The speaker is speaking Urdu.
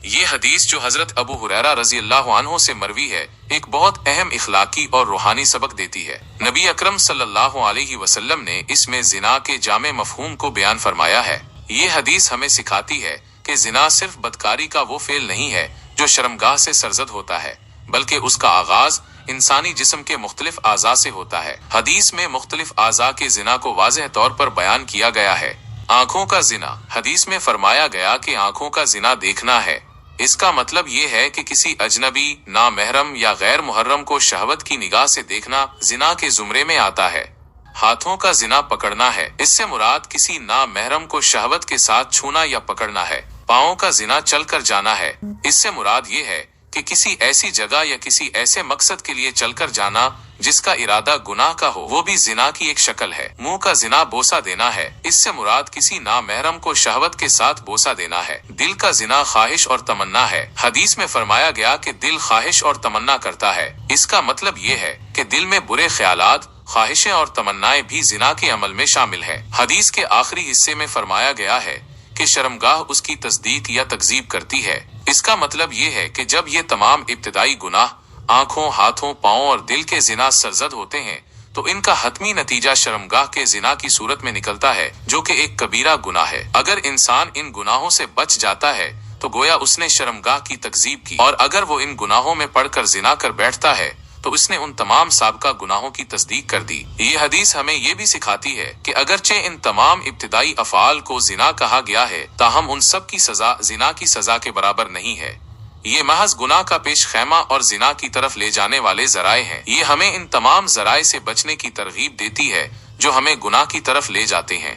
یہ حدیث جو حضرت ابو ہریرہ رضی اللہ عنہ سے مروی ہے، ایک بہت اہم اخلاقی اور روحانی سبق دیتی ہے۔ نبی اکرم صلی اللہ علیہ وسلم نے اس میں زنا کے جامع مفہوم کو بیان فرمایا ہے۔ یہ حدیث ہمیں سکھاتی ہے کہ زنا صرف بدکاری کا وہ فعل نہیں ہے جو شرمگاہ سے سرزد ہوتا ہے، بلکہ اس کا آغاز انسانی جسم کے مختلف اعضاء سے ہوتا ہے۔ حدیث میں مختلف اعضاء کے زنا کو واضح طور پر بیان کیا گیا ہے۔ آنکھوں کا زنا، حدیث میں فرمایا گیا کہ آنکھوں کا زنا دیکھنا ہے۔ اس کا مطلب یہ ہے کہ کسی اجنبی، نامحرم یا غیر محرم کو شہوت کی نگاہ سے دیکھنا زنا کے زمرے میں آتا ہے۔ ہاتھوں کا زنا پکڑنا ہے، اس سے مراد کسی نامحرم کو شہوت کے ساتھ چھونا یا پکڑنا ہے۔ پاؤں کا زنا چل کر جانا ہے، اس سے مراد یہ ہے کہ کسی ایسی جگہ یا کسی ایسے مقصد کے لیے چل کر جانا جس کا ارادہ گناہ کا ہو، وہ بھی زنا کی ایک شکل ہے۔ منہ کا زنا بوسہ دینا ہے، اس سے مراد کسی نامحرم کو شہوت کے ساتھ بوسہ دینا ہے۔ دل کا زنا خواہش اور تمنا ہے، حدیث میں فرمایا گیا کہ دل خواہش اور تمنا کرتا ہے۔ اس کا مطلب یہ ہے کہ دل میں برے خیالات، خواہشیں اور تمنائیں بھی زنا کے عمل میں شامل ہے۔ حدیث کے آخری حصے میں فرمایا گیا ہے کہ شرمگاہ اس کی تصدیق یا تکذیب کرتی ہے۔ اس کا مطلب یہ ہے کہ جب یہ تمام ابتدائی گناہ آنکھوں، ہاتھوں، پاؤں اور دل کے زنا سرزد ہوتے ہیں تو ان کا حتمی نتیجہ شرمگاہ کے زنا کی صورت میں نکلتا ہے، جو کہ ایک کبیرہ گناہ ہے۔ اگر انسان ان گناہوں سے بچ جاتا ہے تو گویا اس نے شرمگاہ کی تکذیب کی، اور اگر وہ ان گناہوں میں پڑ کر زنا کر بیٹھتا ہے تو اس نے ان تمام سابقہ گناہوں کی تصدیق کر دی۔ یہ حدیث ہمیں یہ بھی سکھاتی ہے کہ اگرچہ ان تمام ابتدائی افعال کو زنا کہا گیا ہے، تاہم ان سب کی سزا زنا کی سزا کے برابر نہیں ہے۔ یہ محض گناہ کا پیش خیمہ اور زنا کی طرف لے جانے والے ذرائع ہیں۔ یہ ہمیں ان تمام ذرائع سے بچنے کی ترغیب دیتی ہے جو ہمیں گناہ کی طرف لے جاتے ہیں۔